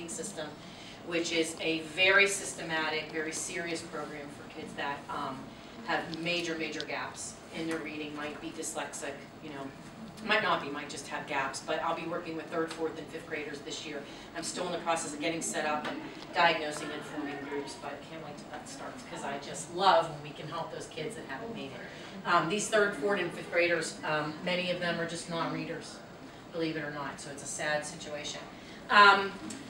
reading system, which is a very systematic, very serious program for kids that have major gaps in their reading, might be dyslexic, you know, might not be, might just have gaps, but I'll be working with 3rd, 4th, and 5th graders this year. I'm still in the process of getting set up and diagnosing and forming groups, but I can't wait till that starts because I just love when we can help those kids that haven't made it. These 3rd, 4th, and 5th graders, many of them are just non-readers, believe it or not, so it's a sad situation.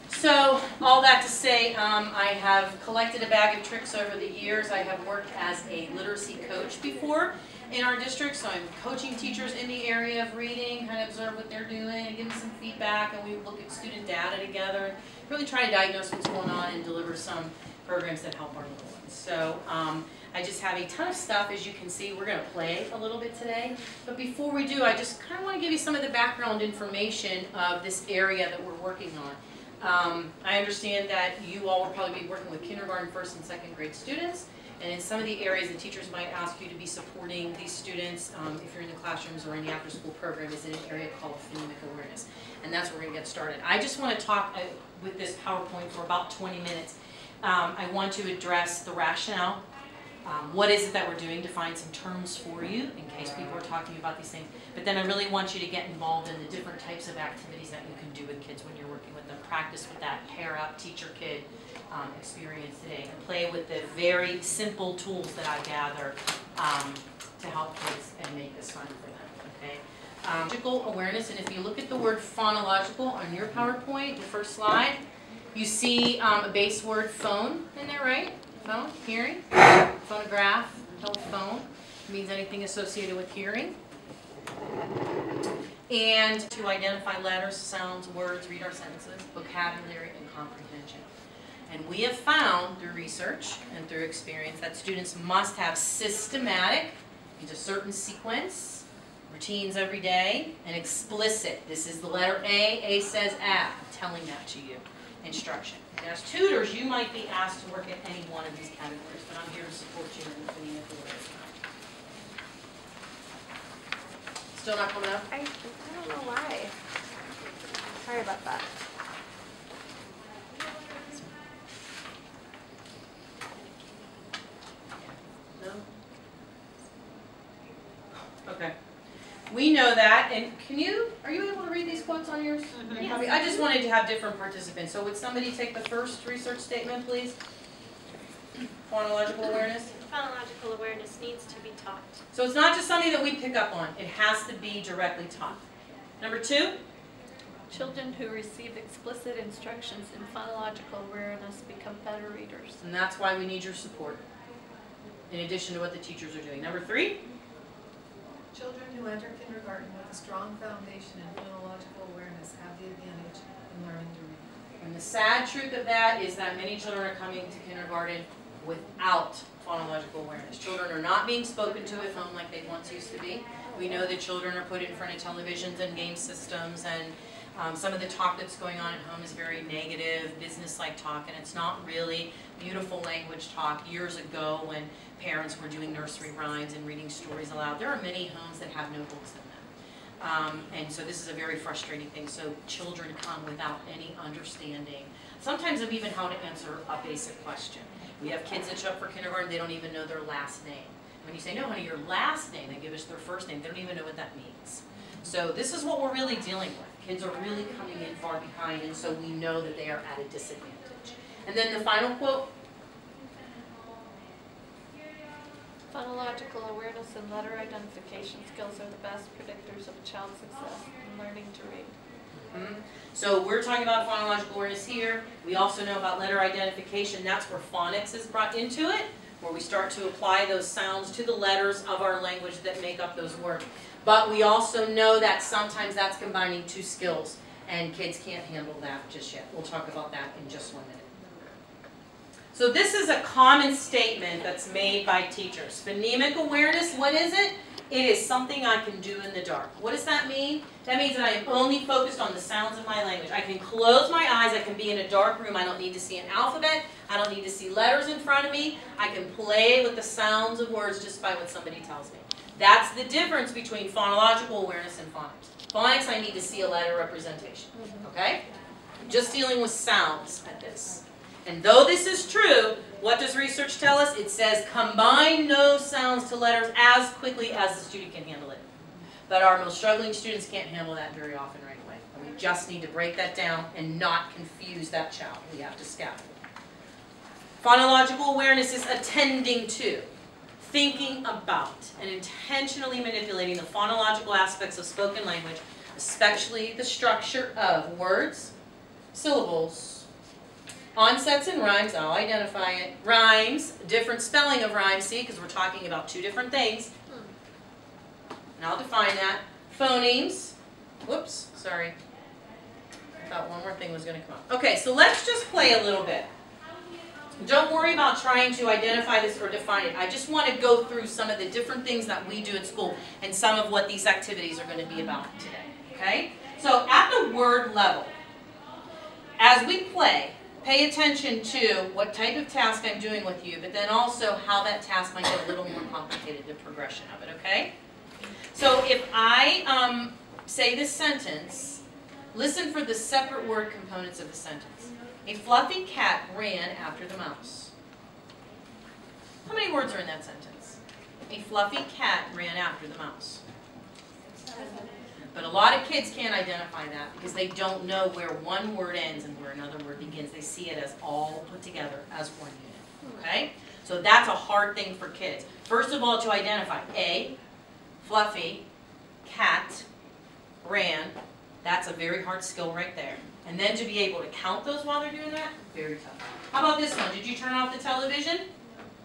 So all that to say, I have collected a bag of tricks over the years. I have worked as a literacy coach before in our district, so I'm coaching teachers in the area of reading, kind of observe what they're doing and give them some feedback, and we look at student data together and really try to diagnose what's going on and deliver some programs that help our little ones. So I just have a ton of stuff. As you can see, we're going to play a little bit today, but before we do, I just kind of want to give you some of the background information of this area that we're working on. I understand that you all will probably be working with kindergarten, 1st, and 2nd grade students. And in some of the areas, the teachers might ask you to be supporting these students, if you're in the classrooms or in the after-school program, is in an area called Phonemic Awareness. And that's where we're going to get started. I just want to talk with this PowerPoint for about 20 minutes. I want to address the rationale. What is it that we're doing? Define some terms for you in case people are talking about these things. But then I really want you to get involved in the different types of activities that you can do with kids when you're working with them. Practice with that pair-up teacher-kid experience today, and play with the very simple tools that I gather to help kids and make this fun for them. Okay. Phonological awareness, and if you look at the word phonological on your PowerPoint, the first slide, you see a base word phone in there, right? Phone, hearing, phonograph, telephone, means anything associated with hearing. And to identify letters, sounds, words, read our sentences, vocabulary, and comprehension. And we have found through research and through experience that students must have systematic, means a certain sequence, routines every day, and explicit. This is the letter A says A, I'm telling that to you, instruction. And as tutors, you might be asked to work at any one of these categories, but I'm here to support you in the Phonemic Awareness. Still not coming up? I don't know why. Sorry about that. No? Okay. We know that, and are you able to read these quotes on yours? Mm-hmm. Yes. I just wanted to have different participants. So would somebody take the first research statement, please? Phonological awareness. Phonological awareness needs to be taught. So it's not just something that we pick up on. It has to be directly taught. Number 2. Children who receive explicit instructions in phonological awareness become better readers. And that's why we need your support, in addition to what the teachers are doing. Number 3. Children who enter kindergarten with a strong foundation in phonological awareness have the advantage in learning to read. And the sad truth of that is that many children are coming to kindergarten without phonological awareness. Children are not being spoken to at home like they once used to be. We know that children are put in front of televisions and game systems, and some of the talk that's going on at home is very negative, business-like talk, and it's not really beautiful language talk. Years ago, when parents were doing nursery rhymes and reading stories aloud, there are many homes that have no books in them. And so this is a very frustrating thing. So children come without any understanding, sometimes of even how to answer a basic question. We have kids that show up for kindergarten, they don't even know their last name. When you say, no honey, your last name, they give us their first name, they don't even know what that means. So this is what we're really dealing with. Kids are really coming in far behind, and so we know that they are at a disadvantage. And then the final quote. Phonological awareness and letter identification skills are the best predictors of a child's success in learning to read. Mm-hmm. So we're talking about phonological awareness here. We also know about letter identification. That's where phonics is brought into it, where we start to apply those sounds to the letters of our language that make up those words. But we also know that sometimes that's combining 2 skills, and kids can't handle that just yet. We'll talk about that in just 1 minute. So this is a common statement that's made by teachers. Phonemic awareness, what is it? It is something I can do in the dark. What does that mean? That means that I am only focused on the sounds of my language. I can close my eyes, I can be in a dark room, I don't need to see an alphabet, I don't need to see letters in front of me, I can play with the sounds of words just by what somebody tells me. That's the difference between phonological awareness and phonics. Phonics, I need to see a letter representation, okay? Just dealing with sounds at this. And though this is true, what does research tell us? It says combine no sounds to letters as quickly as the student can handle it. But our most struggling students can't handle that very often right away. And we just need to break that down and not confuse that child. We have to scaffold. Phonological awareness is attending to, thinking about, and intentionally manipulating the phonological aspects of spoken language, especially the structure of words, syllables, onsets and rhymes. I'll identify it. Rhymes, different spelling of rhymes, see, because we're talking about two different things. And I'll define that. Phonemes. Whoops, sorry. I thought one more thing was going to come up. Okay, so let's just play a little bit. Don't worry about trying to identify this or define it. I just want to go through some of the different things that we do at school and some of what these activities are going to be about today. Okay? So at the word level, as we play, pay attention to what type of task I'm doing with you, but then also how that task might get a little more complicated, the progression of it, okay? So if I say this sentence, listen for the separate word components of the sentence. A fluffy cat ran after the mouse. How many words are in that sentence? A fluffy cat ran after the mouse. But a lot of kids can't identify that because they don't know where one word ends and where another word begins. They see it as all put together as one unit. Okay? So that's a hard thing for kids. First of all, to identify. A, fluffy, cat, ran. That's a very hard skill right there. And then to be able to count those while they're doing that, very tough. How about this one? Did you turn off the television?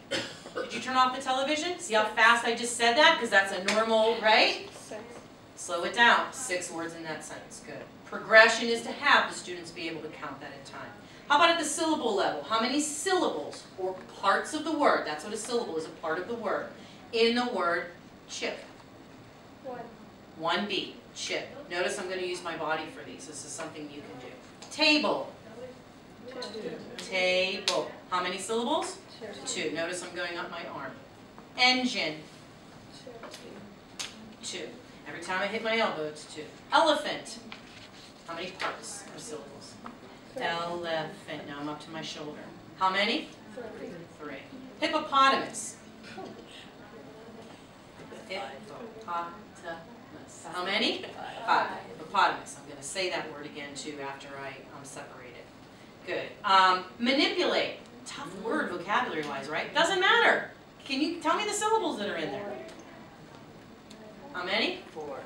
Did you turn off the television? See how fast I just said that? Because that's a normal, right? 6. Slow it down. 6 words in that sentence. Good. Progression is to have the students be able to count that in time. How about at the syllable level? How many syllables or parts of the word, that's what a syllable is, a part of the word, in the word chip? 1. 1 beat. Chip. Notice I'm going to use my body for these. This is something you can do. Table. 2. Table. How many syllables? 2. Notice I'm going up my arm. Engine. 2. Every time I hit my elbow, it's 2. Elephant. How many parts or syllables? 3. Elephant. Now I'm up to my shoulder. How many? 3. 3. Hippopotamus. Hippopotamus. How many? 5. Hippopotamus. I'm going to say that word again, too, after I separate it. Good. Manipulate. Tough word vocabulary-wise, right? Doesn't matter. Can you tell me the syllables that are in there? How many? 4.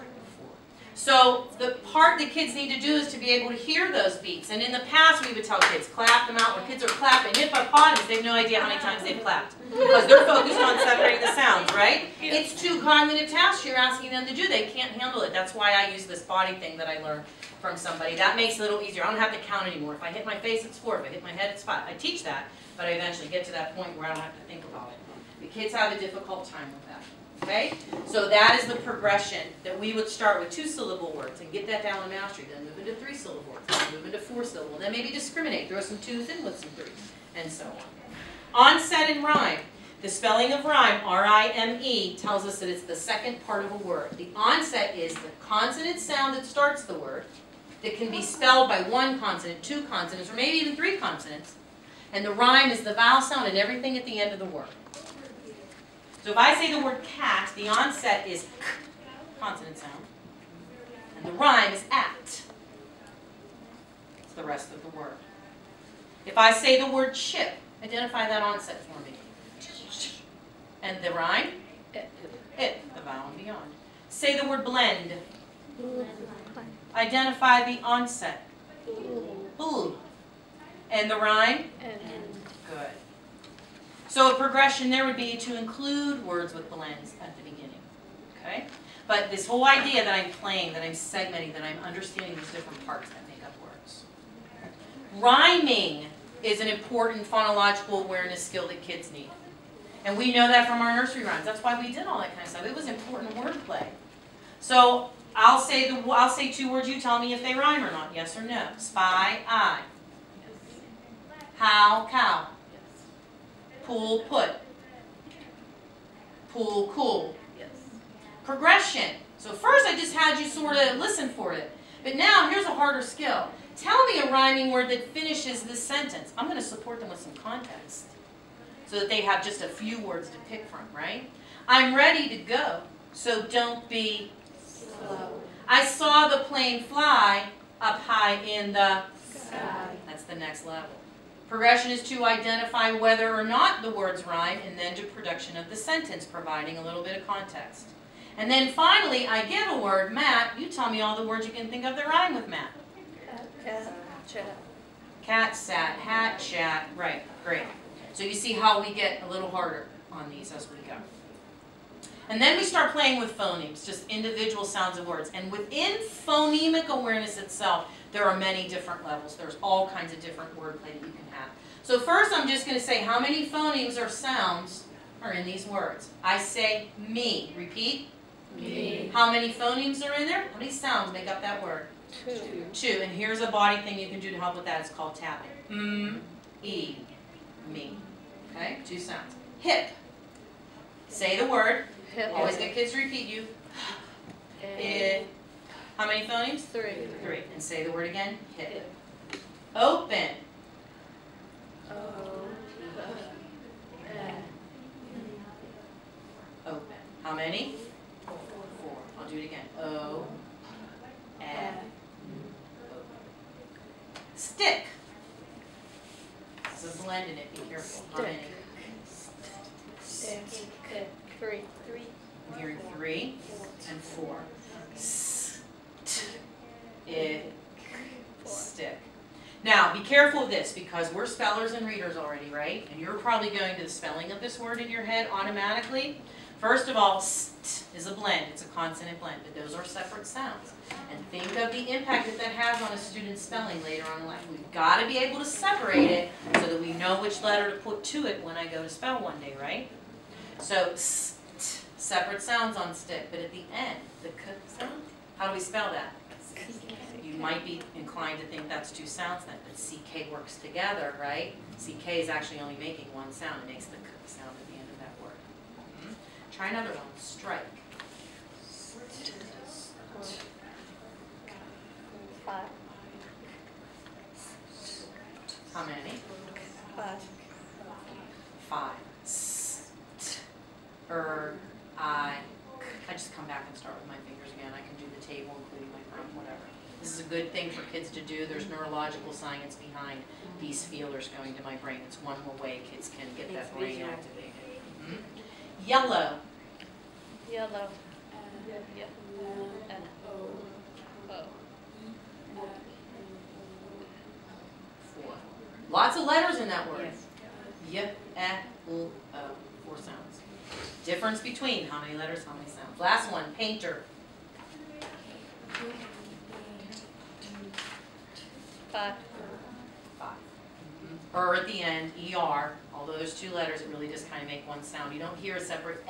So the part that kids need to do is to be able to hear those beats. And in the past, we would tell kids, clap them out. Where kids are clapping hippopotamus, they have no idea how many times they've clapped. Because they're focused on separating the sounds, right? It's 2 cognitive tasks you're asking them to do. They can't handle it. That's why I use this body thing that I learned from somebody. That makes it a little easier. I don't have to count anymore. If I hit my face, it's 4. If I hit my head, it's 5. I teach that, but I eventually get to that point where I don't have to think about it. The kids have a difficult time with that. Okay? So that is the progression that we would start with 2-syllable words and get that down to mastery. Then move into 3-syllable words. Then move into 4-syllable. Then maybe discriminate. Throw some 2s in with some 3s. And so on. Onset and rhyme. The spelling of rhyme, R-I-M-E, tells us that it's the second part of a word. The onset is the consonant sound that starts the word that can be spelled by 1 consonant, 2 consonants, or maybe even 3 consonants. And the rhyme is the vowel sound and everything at the end of the word. So if I say the word cat, the onset is k, consonant sound, and the rhyme is at. It's the rest of the word. If I say the word chip, identify that onset for me. And the rhyme? It, the vowel and beyond. Say the word blend. Identify the onset. Ooh. And the rhyme? Good. So a progression there would be to include words with blends at the beginning. Okay? But this whole idea that I'm playing, that I'm segmenting, that I'm understanding these different parts that make up words. Rhyming is an important phonological awareness skill that kids need. And we know that from our nursery rhymes. That's why we did all that kind of stuff. It was important wordplay. So I'll say 2 words, you tell me if they rhyme or not, yes or no. Spy, eye. How, cow. Pool, put. Pool, cool. Progression. So first I just had you sort of listen for it. But now here's a harder skill. tell me a rhyming word that finishes the sentence. I'm going to support them with some context so that they have just a few words to pick from, right? I'm ready to go, so don't be slow. I saw the plane fly up high in the sky. That's the next level. Progression is to identify whether or not the words rhyme, and then to production of the sentence, providing a little bit of context. And then finally, I give a word, Matt, you tell me all the words you can think of that rhyme with Matt. Cat, chat. Cat, sat, hat, chat. Right, great. So you see how we get a little harder on these as we go. And then we start playing with phonemes, just individual sounds of words. And within phonemic awareness itself, there are many different levels. There's all kinds of different wordplay that you can have. So first I'm just going to say how many phonemes or sounds are in these words. I say me. Repeat. Me. How many phonemes are in there? How many sounds make up that word? Two. Two. And here's a body thing you can do to help with that. It's called tapping. E. Me. Okay? Two sounds. Hip. Say the word. Hip. Always get kids to repeat you. It. How many phonemes? Three. Three. And say the word again. Hip. Open. Open. How many? Four. I'll do it again. O. Open. Stick. There's a blend in it. Be careful. How many? Stick. Three. I'm hearing 3 and 4. Stick. Now, be careful of this because we're spellers and readers already, right? And you're probably going to the spelling of this word in your head automatically. First of all, st is a blend. It's a consonant blend, but those are separate sounds. And think of the impact that that has on a student's spelling later on in life. We've got to be able to separate it so that we know which letter to put to it when I go to spell one day, right? So, st, separate sounds on stick, but at the end, the k sound, how do we spell that? You might be inclined to think that's two sounds then, but CK works together, right? CK is actually only making one sound. It makes the k sound at the end of that word. Try another one. Strike. 5. How many? 5. 5. I just come back and start with my fingers again. I can do the table, including my thumb, whatever. This is a good thing for kids to do. There's neurological science behind these feelers going to my brain. It's one more way kids can get that brain activated. Yellow. Yellow. Four. Lots of letters in that word. Y-E-L-O. 4 sounds. Difference between how many letters, how many sounds. Last one, painter. 5. 5. At the end, ER. Although there's 2 letters, it really just kind of make one sound. You don't hear a separate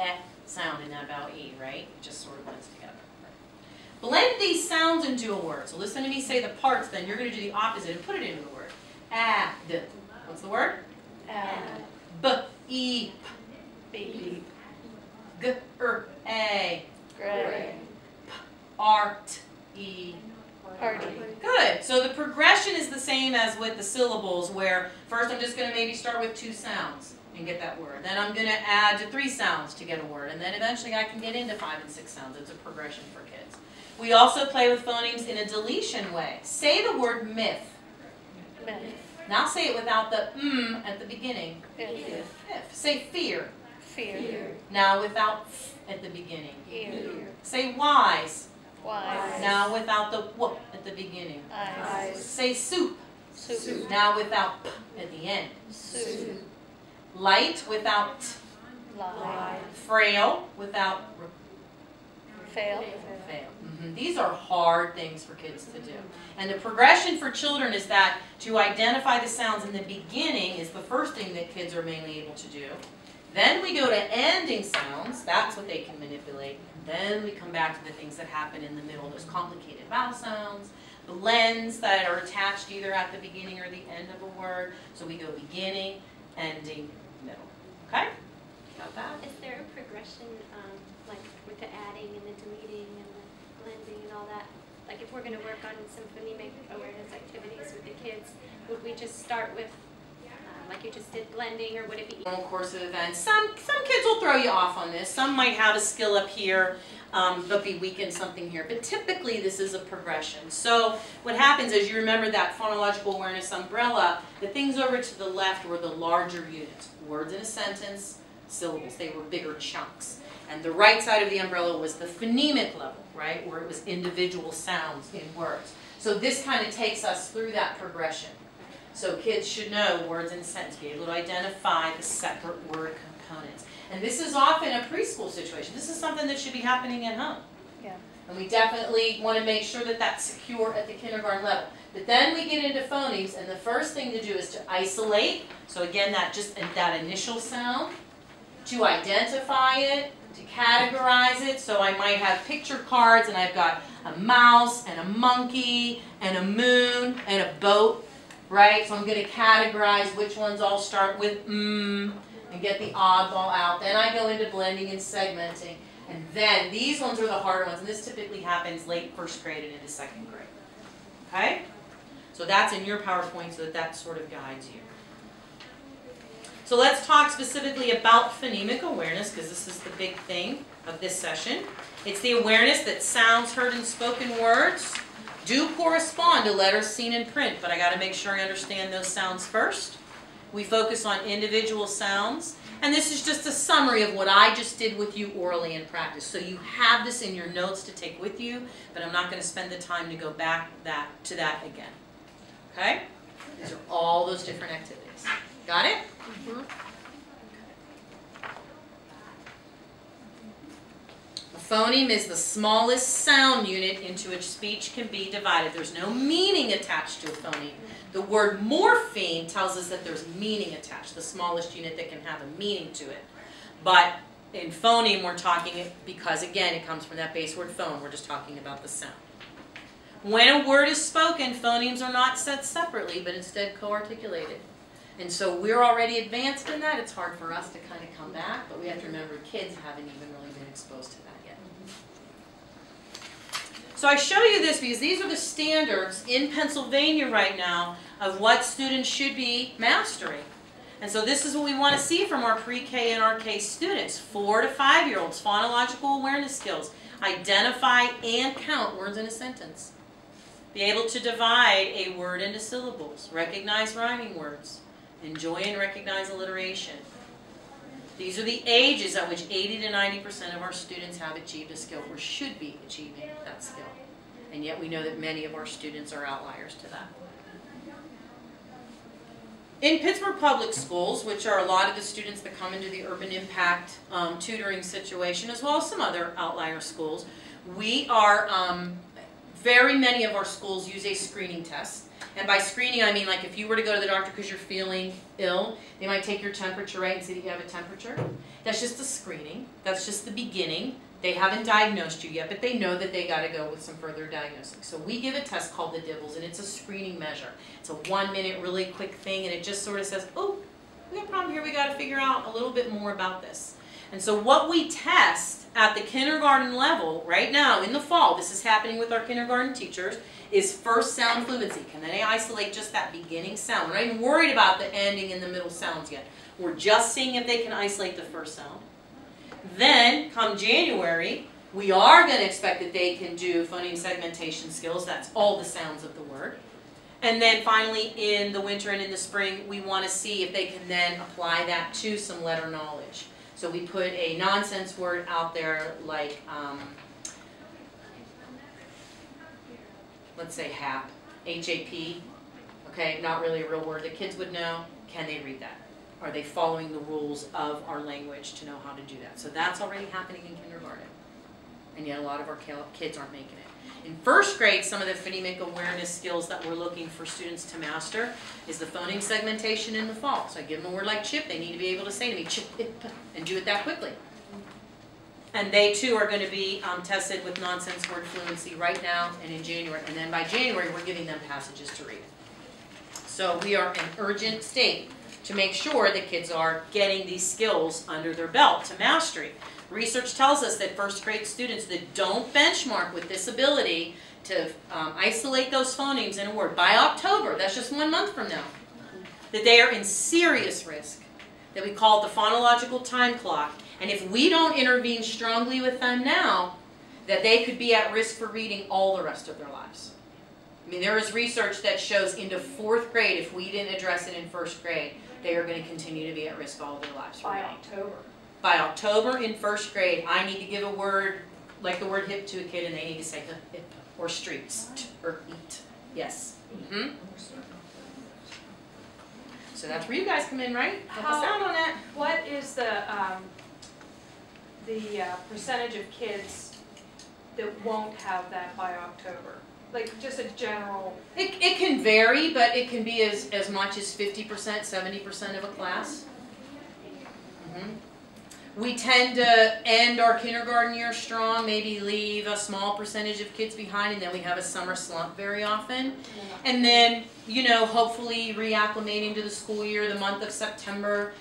sound in that vowel E, right? It just sort of blends together. Blend these sounds into a word. So listen to me say the parts, then you're going to do the opposite and put it into a word. Add. What's the word? Add. B-E. Beep. G-R-A. Gray. Art-E. Party. Good. So the progression is the same as with the syllables, where first I'm just going to maybe start with 2 sounds and get that word. Then I'm going to add to 3 sounds to get a word. And then eventually I can get into 5 and 6 sounds. It's a progression for kids. We also play with phonemes in a deletion way. Say the word myth. Myth. Now say it without the at the beginning. If. Say fear. Fear. Now without at the beginning. Ear. Say wise. Wise. Now without the w at the beginning. Eyes. Say soup. Soup. Now without p at the end. Soup. Light without t. Lie. Frail without r. Fail. Fail. These are hard things for kids to do. And the progression for children is that to identify the sounds in the beginning is the first thing that kids are mainly able to do. Then we go to ending sounds. That's what they can manipulate. Then we come back to the things that happen in the middle, those complicated vowel sounds, blends that are attached either at the beginning or the end of a word. So we go beginning, ending, middle. Okay? Got that? Is there a progression, like with the adding and the deleting and the blending and all that? like if we're going to work on some phonemic awareness activities with the kids, would we just start with, like you just did, blending, or would it be normal course of events? Some kids will throw you off on this. Some might have a skill up here, but be weak in something here. But typically this is a progression. So what happens is, you remember that phonological awareness umbrella, the things over to the left were the larger units. Words in a sentence, syllables. They were bigger chunks. And the right side of the umbrella was the phonemic level, right, where it was individual sounds in words. So this kind of takes us through that progression. So kids should know words in a sentence, be able to identify the separate word components. And this is often a preschool situation. This is something that should be happening at home. Yeah. And we definitely want to make sure that that's secure at the kindergarten level. But then we get into phonemes, and the first thing to do is to isolate. So again, that initial sound, to identify it, to categorize it. So I might have picture cards, and I've got a mouse and a monkey and a moon and a boat. Right? So I'm going to categorize which ones all start with and get the oddball out. Then I go into blending and segmenting. And then these ones are the harder ones. And this typically happens late first grade and into second grade. Okay? So that's in your PowerPoint, so that sort of guides you. So let's talk specifically about phonemic awareness, because this is the big thing of this session. It's the awareness that sounds heard in spoken words do correspond to letters seen in print, but I got to make sure I understand those sounds first. We focus on individual sounds, and this is just a summary of what I just did with you orally in practice. So you have this in your notes to take with you, but I'm not going to spend the time to go back to that again. Okay? These are all those different activities. Got it? Mm-hmm. A phoneme is the smallest sound unit into which speech can be divided. There's no meaning attached to a phoneme. The word morpheme tells us that there's meaning attached, the smallest unit that can have a meaning to it. But in phoneme, we're talking, because again, it comes from that base word phone, we're just talking about the sound. When a word is spoken, phonemes are not said separately, but instead co-articulated. And so we're already advanced in that. It's hard for us to kind of come back, but we have to remember kids haven't even really been exposed to that yet. So I show you this because these are the standards in Pennsylvania right now of what students should be mastering. And so this is what we want to see from our pre-K and RK students. 4 to 5-year-olds, phonological awareness skills. Identify and count words in a sentence. Be able to divide a word into syllables. Recognize rhyming words. Enjoy and recognize alliteration. These are the ages at which 80 to 90% of our students have achieved a skill, or should be achieving that skill. And yet we know that many of our students are outliers to that. In Pittsburgh Public Schools, which are a lot of the students that come into the urban impact tutoring situation, as well as some other outlier schools, we are, very many of our schools use a screening test. And by screening, I mean like if you were to go to the doctor because you're feeling ill, they might take your temperature, right, and see that you have a temperature. That's just a screening. That's just the beginning. They haven't diagnosed you yet, but they know that they got to go with some further diagnosing. So we give a test called the Dibbles, and it's a screening measure. It's a 1-minute, really quick thing, and it just sort of says, oh, we got a problem here. We got to figure out a little bit more about this. And so what we test at the kindergarten level right now in the fall, this is happening with our kindergarten teachers, is first sound fluency. Can they isolate just that beginning sound? We're not even worried about the ending and the middle sounds yet. We're just seeing if they can isolate the first sound. Then, come January, we are going to expect that they can do phoneme segmentation skills. That's all the sounds of the word. And then finally, in the winter and in the spring, we want to see if they can then apply that to some letter knowledge. So we put a nonsense word out there like, let's say HAP, H-A-P, okay, not really a real word that kids would know. Can they read that? Are they following the rules of our language to know how to do that? So that's already happening in kindergarten. And yet a lot of our kids aren't making it. In first grade, some of the phonemic awareness skills that we're looking for students to master is the phoneme segmentation in the fall. So I give them a word like chip, they need to be able to say to me, chip, and do it that quickly. And they too are going to be tested with nonsense word fluency right now and in January. And then by January, we're giving them passages to read. So we are in urgent state to make sure that kids are getting these skills under their belt to mastery. Research tells us that first grade students that don't benchmark with this ability isolate those phonemes in a word by October, that's just 1 month from now, that they are in serious risk, that we call it the phonological time clock. And if we don't intervene strongly with them now, that they could be at risk for reading all the rest of their lives. I mean, there is research that shows into 4th grade, if we didn't address it in 1st grade, they are going to continue to be at risk all their lives. By October. By October in 1st grade, I need to give a word, like the word hip to a kid, and they need to say hip, or streets, or eat. Yes. Mm-hmm. So that's where you guys come in, right? Help us out on that. What is the percentage of kids that won't have that by October? Like just a general... It can vary, but it can be as much as 50%, 70% of a class. Mm-hmm. We tend to end our kindergarten year strong, maybe leave a small percentage of kids behind, and then we have a summer slump very often. And then, you know, hopefully reacclimating to the school year, the month of September,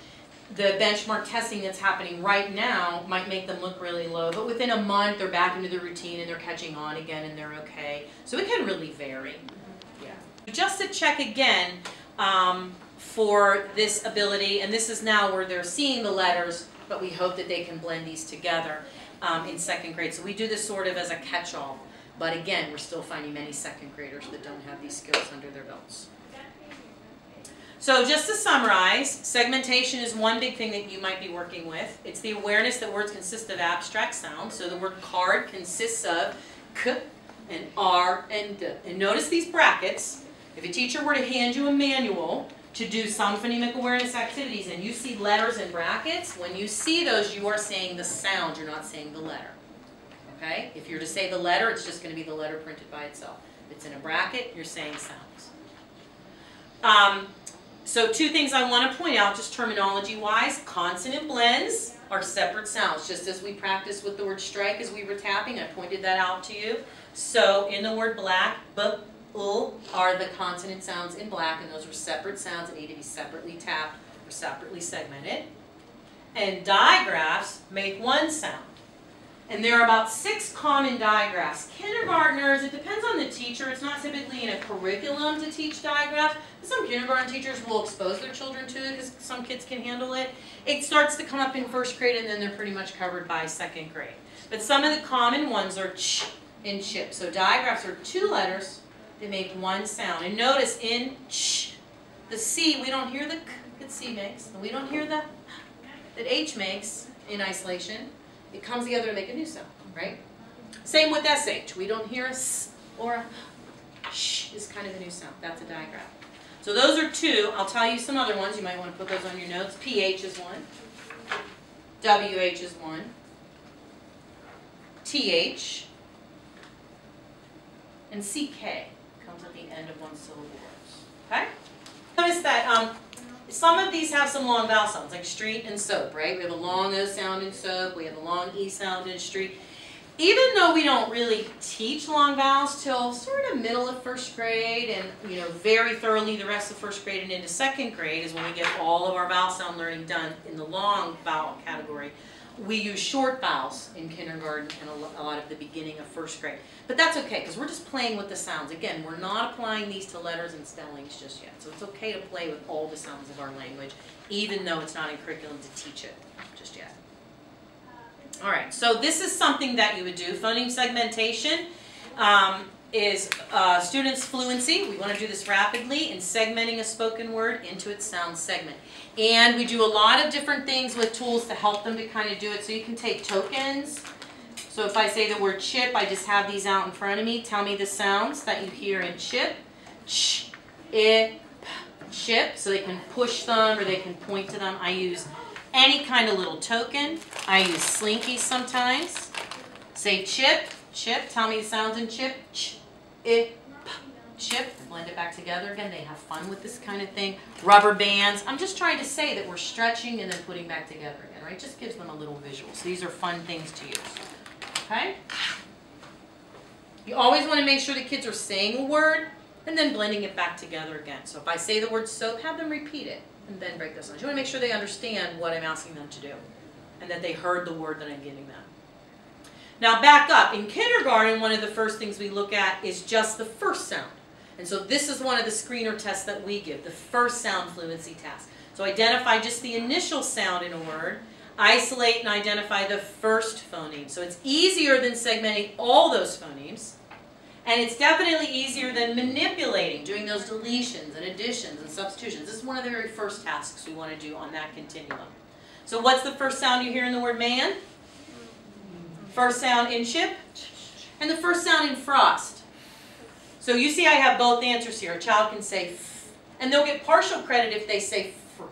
the benchmark testing that's happening right now might make them look really low, but within a month they're back into the routine and they're catching on again and they're okay. So it can really vary. Yeah. Just to check again for this ability, and this is now where they're seeing the letters, but we hope that they can blend these together in 2nd grade. So we do this sort of as a catch-all, but again, we're still finding many 2nd graders that don't have these skills under their belts. So just to summarize, segmentation is one big thing that you might be working with. It's the awareness that words consist of abstract sounds. So the word card consists of k and r and d. And notice these brackets. If a teacher were to hand you a manual to do some phonemic awareness activities and you see letters in brackets, when you see those, you are saying the sound, you're not saying the letter. Okay? If you're to say the letter, it's just going to be the letter printed by itself. If it's in a bracket, you're saying sounds. So 2 things I want to point out, just terminology-wise. Consonant blends are separate sounds, just as we practiced with the word strike as we were tapping. I pointed that out to you. So in the word black, b, l are the consonant sounds in black, and those are separate sounds that need to be separately tapped or separately segmented. And digraphs make one sound. And there are about 6 common digraphs. Kindergartners, it depends on the teacher. It's not typically in a curriculum to teach digraphs. Some kindergarten teachers will expose their children to it because some kids can handle it. It starts to come up in 1st grade and then they're pretty much covered by 2nd grade. But some of the common ones are ch and chip. So digraphs are 2 letters that make one sound. And notice in ch, the C, we don't hear the k that C makes. And we don't hear the that H makes in isolation. It comes together to make a new sound, right? Same with SH. We don't hear a S or a sh is kind of a new sound. That's a digraph. So those are 2. I'll tell you some other ones. You might want to put those on your notes. PH is 1. WH is 1. TH. And CK comes at the end of 1-syllable words. Okay? Notice that some of these have some long vowel sounds, like street and soap, right? We have a long O sound in soap. We have a long E sound in street. Even though we don't really teach long vowels till sort of middle of 1st grade and, you know, very thoroughly the rest of 1st grade and into 2nd grade is when we get all of our vowel sound learning done in the long vowel category. We use short vowels in kindergarten and a lot of the beginning of 1st grade. But that's okay because we're just playing with the sounds. Again, we're not applying these to letters and spellings just yet. So it's okay to play with all the sounds of our language, even though it's not in curriculum to teach it just yet. All right, so this is something that you would do. Phoneme segmentation is students' fluency. We want to do this rapidly in segmenting a spoken word into its sound segment. And we do a lot of different things with tools to help them to kind of do it. So you can take tokens. So if I say the word chip, I just have these out in front of me. Tell me the sounds that you hear in chip. Ch, I, p, chip. So they can push them or they can point to them. I use any kind of little token. I use slinkies sometimes. Say chip, chip. Tell me the sounds in chip. Ch, I, p, chip. Blend it back together again. They have fun with this kind of thing. Rubber bands. I'm just trying to say that we're stretching and then putting back together again, right? Just gives them a little visual. So these are fun things to use. Okay? You always want to make sure the kids are saying a word and then blending it back together again. So if I say the word soap, have them repeat it and then break those lines. You want to make sure they understand what I'm asking them to do and that they heard the word that I'm giving them. Now back up. In kindergarten, one of the first things we look at is just the first sound. And so this is one of the screener tests that we give, the first sound fluency test. So identify just the initial sound in a word, isolate and identify the first phoneme. So it's easier than segmenting all those phonemes, and it's definitely easier than manipulating, doing those deletions and additions and substitutions. This is one of the very first tasks we want to do on that continuum. So what's the first sound you hear in the word man? First sound in chip? And the first sound in frost. So you see I have both answers here. A child can say f, and they'll get partial credit if they say fr.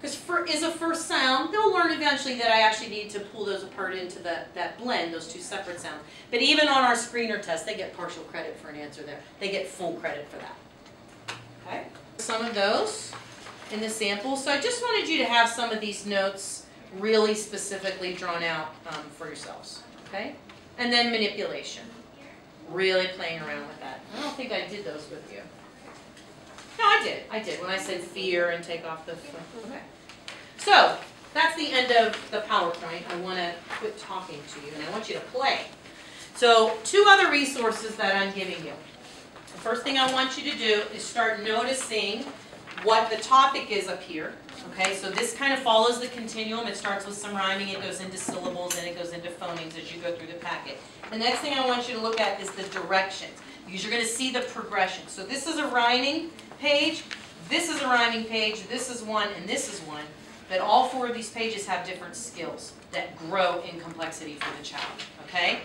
Because fr is a first sound. They'll learn eventually that I actually need to pull those apart into that blend, those two separate sounds. But even on our screener test, they get partial credit for an answer there. They get full credit for that. Okay? Some of those in the sample. So I just wanted you to have some of these notes really specifically drawn out for yourselves. Okay? And then manipulation. Really playing around with that. I don't think I did those with you. No, I did. I did when I said fear and take off the... Okay. So, that's the end of the PowerPoint. I want to quit talking to you and I want you to play. So, two other resources that I'm giving you. The first thing I want you to do is start noticing what the topic is up here. Okay, so this kind of follows the continuum. It starts with some rhyming, it goes into syllables, and it goes into phonemes as you go through the packet. The next thing I want you to look at is the directions, because you're going to see the progression. So this is a rhyming page, this is a rhyming page, this is one, and this is one. But all four of these pages have different skills that grow in complexity for the child. Okay?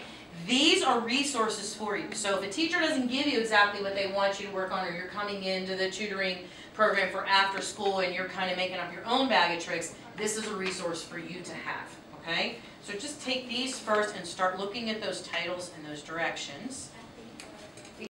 These are resources for you. So if a teacher doesn't give you exactly what they want you to work on, or you're coming into the tutoring program for after school and you're kind of making up your own bag of tricks, this is a resource for you to have. Okay? So just take these first and start looking at those titles and those directions.